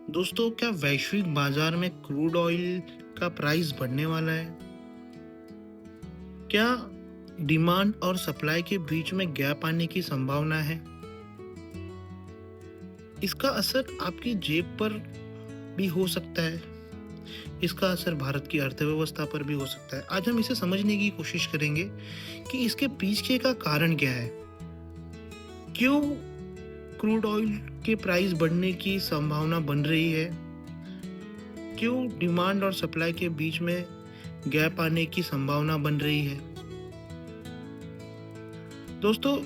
दोस्तों, क्या वैश्विक बाजार में क्रूड ऑयल का प्राइस बढ़ने वाला है? क्या डिमांड और सप्लाई के बीच में गैप आने की संभावना है? इसका असर आपकी जेब पर भी हो सकता है। इसका असर भारत की अर्थव्यवस्था पर भी हो सकता है। आज हम इसे समझने की कोशिश करेंगे कि इसके पीछे का कारण क्या है। क्यों क्रूड ऑयल के प्राइस बढ़ने की संभावना बन रही है? क्यों डिमांड और सप्लाई के बीच में गैप आने की संभावना बन रही है? दोस्तों,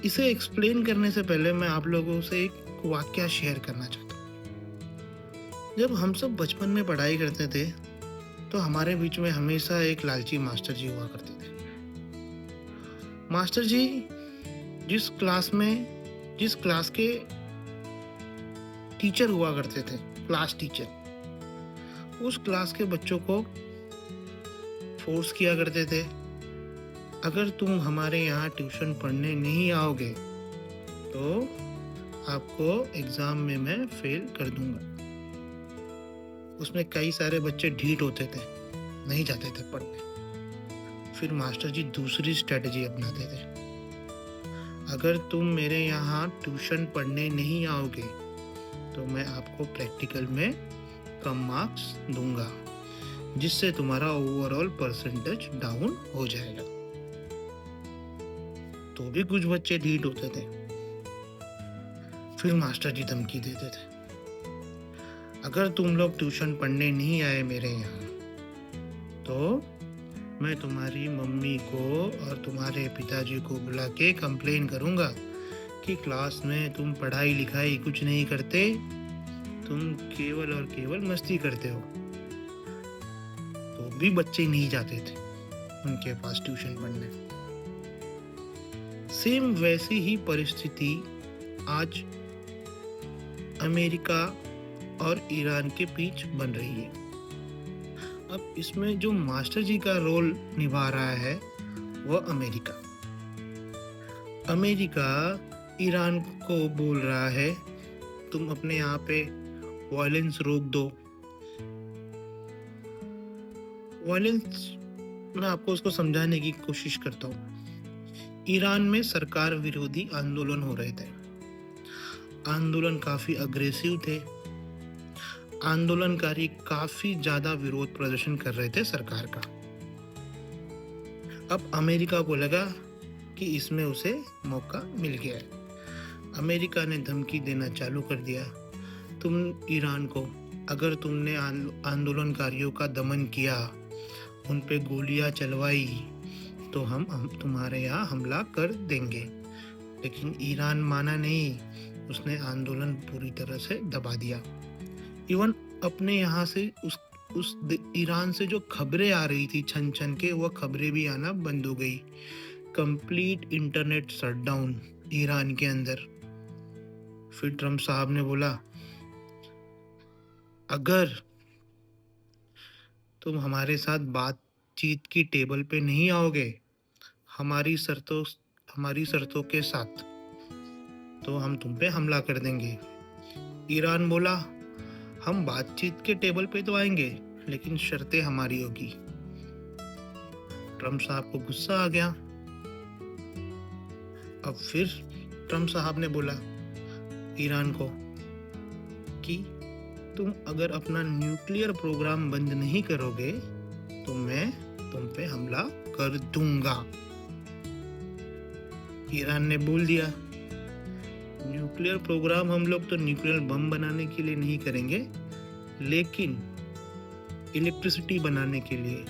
इसे एक्सप्लेन करने से पहले मैं आप लोगों से एक वाकया शेयर करना चाहता हूँ। जब हम सब बचपन में पढ़ाई करते थे, तो हमारे बीच में हमेशा एक लालची मास्टर जी हुआ करते थे। मास्टर जी जिस क्लास के टीचर हुआ करते थे, क्लास टीचर, उस क्लास के बच्चों को फोर्स किया करते थे, अगर तुम हमारे यहाँ ट्यूशन पढ़ने नहीं आओगे तो आपको एग्जाम में मैं फेल कर दूंगा। उसमें कई सारे बच्चे ढीठ होते थे, नहीं जाते थे पढ़ने। फिर मास्टर जी दूसरी स्ट्रेटजी अपनाते थे, अगर तुम मेरे यहाँ ट्यूशन पढ़ने नहीं आओगे तो मैं आपको प्रैक्टिकल में कम मार्क्स दूंगा, जिससे तुम्हारा ओवरऑल परसेंटेज डाउन हो जाएगा। तो भी कुछ बच्चे ढीठ होते थे। फिर मास्टर जी धमकी देते थे, अगर तुम लोग ट्यूशन पढ़ने नहीं आए मेरे यहाँ तो मैं तुम्हारी मम्मी को और तुम्हारे पिताजी को बुला के कंप्लेन करूंगा कि क्लास में तुम पढ़ाई लिखाई कुछ नहीं करते, तुम केवल और केवल मस्ती करते हो। तो भी बच्चे नहीं जाते थे उनके पास ट्यूशन पढ़ने। सेम वैसी ही परिस्थिति आज अमेरिका और ईरान के बीच बन रही है। अब इसमें जो मास्टर जी का रोल निभा रहा है वह अमेरिका ईरान को बोल रहा है, तुम अपने यहाँ पे वायलेंस रोक दो। वायलेंस, मैं आपको उसको समझाने की कोशिश करता हूँ। ईरान में सरकार विरोधी आंदोलन हो रहे थे। आंदोलन काफी अग्रेसिव थे। आंदोलनकारी काफी ज्यादा विरोध प्रदर्शन कर रहे थे सरकार का। अब अमेरिका को लगा कि इसमें उसे मौका मिल गया है। अमेरिका ने धमकी देना चालू कर दिया, तुम ईरान को, अगर तुमने आंदोलनकारियों का दमन किया, उन पे गोलियां चलवाई, तो हम तुम्हारे यहाँ हमला कर देंगे। लेकिन ईरान माना नहीं, उसने आंदोलन पूरी तरह से दबा दिया। इवन अपने यहाँ से उस ईरान से जो खबरें आ रही थी छन छन के, वह खबरें भी आना बंद हो गई। कंप्लीट इंटरनेट शटडाउन ईरान के अंदर। फिर ट्रम्प साहब ने बोला, अगर तुम हमारे साथ बातचीत की टेबल पे नहीं आओगे हमारी शर्तों के साथ, तो हम तुम पे हमला कर देंगे। ईरान बोला, हम बातचीत के टेबल पे तो आएंगे लेकिन शर्तें हमारी होगी। ट्रम्प साहब को गुस्सा आ गया। अब फिर ट्रम्प साहब ने बोला ईरान को कि तुम अगर अपना न्यूक्लियर प्रोग्राम बंद नहीं करोगे तो मैं तुम पे हमला कर दूंगा। ईरान ने बोल दिया, न्यूक्लियर प्रोग्राम हम लोग तो न्यूक्लियर बम बनाने के लिए नहीं करेंगे, लेकिन इलेक्ट्रिसिटी बनाने के लिए,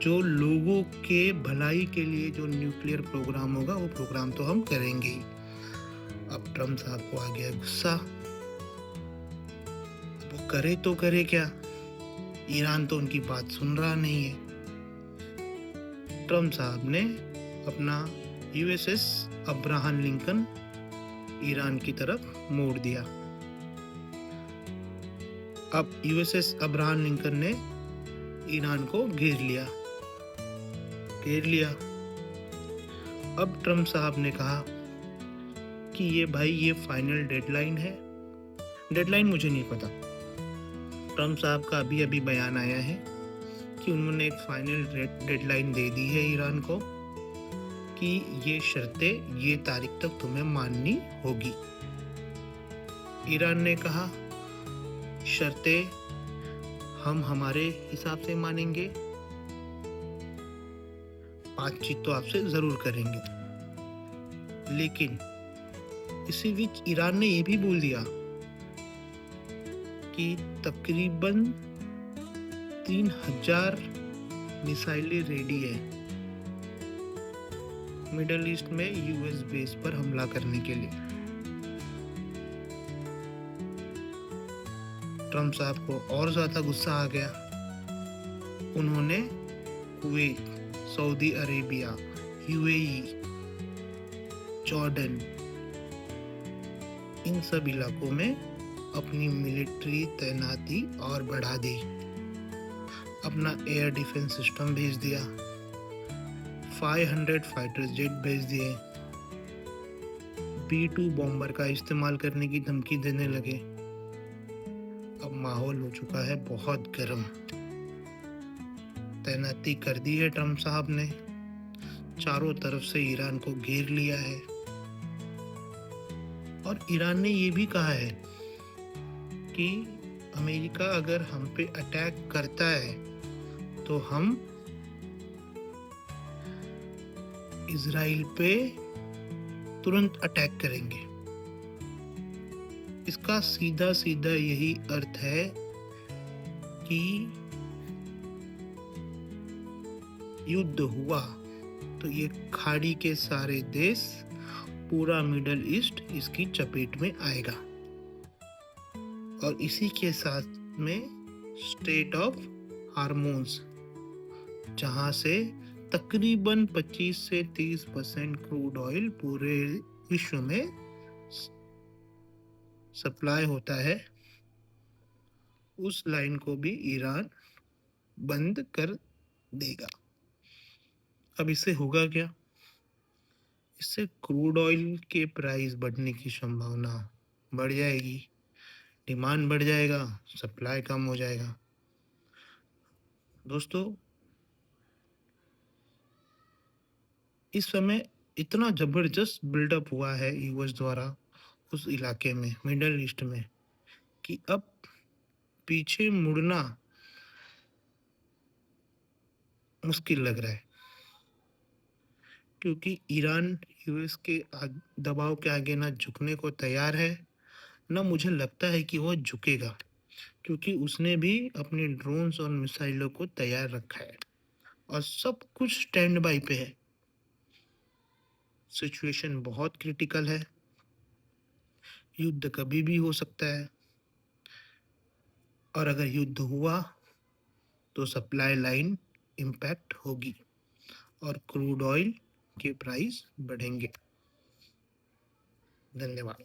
जो लोगों के भलाई के लिए जो न्यूक्लियर प्रोग्राम होगा वो प्रोग्राम तो हम करेंगे। अब ट्रम्प साहब को आ गया गुस्सा, वो करे तो करे क्या, ईरान तो उनकी बात सुन रहा नहीं है। ट्रम्प साहब ने अपना यूएसएस अब्राहम लिंकन ईरान की तरफ मोड़ दिया। अब यूएसएस अब्राहम लिंकन ने ईरान को घेर लिया। अब ट्रम्प साहब ने कहा कि ये फाइनल डेडलाइन है, डेडलाइन मुझे नहीं पता। ट्रम्प साहब का अभी-अभी बयान आया है कि उन्होंने एक फाइनल डेडलाइन दे दी है ईरान को कि ये शर्तें ये तारीख तक तुम्हें माननी होगी। ईरान ने कहा शर्तें हम हमारे हिसाब से मानेंगे, बातचीत तो आपसे जरूर करेंगे। लेकिन इसी बीच ईरान ने ये भी बोल दिया कि तकरीबन 3000 मिसाइलें रेडी है मिडल ईस्ट में यूएस बेस पर हमला करने के लिए। ट्रम्प साहब को और ज्यादा गुस्सा आ गया। उन्होंने Kuwait, Saudi Arabia, UAE, Jordan, इन सब इलाकों में अपनी मिलिट्री तैनाती और बढ़ा दी। अपना एयर डिफेंस सिस्टम भेज दिया, 500 फाइटर जेट भेज दिए, B-2 बॉम्बर का इस्तेमाल करने की धमकी देने लगे। अब माहौल हो चुका है बहुत गर्म। तैनाती कर दी है ट्रम्प साहब ने, चारों तरफ से ईरान को घेर लिया है। और ईरान ने ये भी कहा है कि अमेरिका अगर हम पे अटैक करता है तो हम इजराइल पे तुरंत अटैक करेंगे। इसका सीधा सीधा यही अर्थ है कि युद्ध हुआ तो ये खाड़ी के सारे देश, पूरा मिडल ईस्ट इसकी चपेट में आएगा। और इसी के साथ में स्ट्रेट ऑफ हार्मोन्स, जहां से तकरीबन 25 से 30% क्रूड ऑयल पूरे विश्व में सप्लाई होता है, उस लाइन को भी ईरान बंद कर देगा। अब इससे होगा क्या? इससे क्रूड ऑयल के प्राइस बढ़ने की संभावना बढ़ जाएगी, डिमांड बढ़ जाएगा, सप्लाई कम हो जाएगा। दोस्तों, इस समय इतना जबरदस्त बिल्डअप हुआ है यूएस द्वारा उस इलाके में, मिडल ईस्ट में, कि अब पीछे मुड़ना मुश्किल लग रहा है। क्योंकि ईरान यूएस के दबाव के आगे ना झुकने को तैयार है, ना मुझे लगता है कि वो झुकेगा, क्योंकि उसने भी अपने ड्रोन्स और मिसाइलों को तैयार रखा है और सब कुछ स्टैंड बाई पे है। सिचुएशन बहुत क्रिटिकल है, युद्ध कभी भी हो सकता है, और अगर युद्ध हुआ तो सप्लाई लाइन इम्पैक्ट होगी और क्रूड ऑयल के प्राइस बढ़ेंगे। धन्यवाद।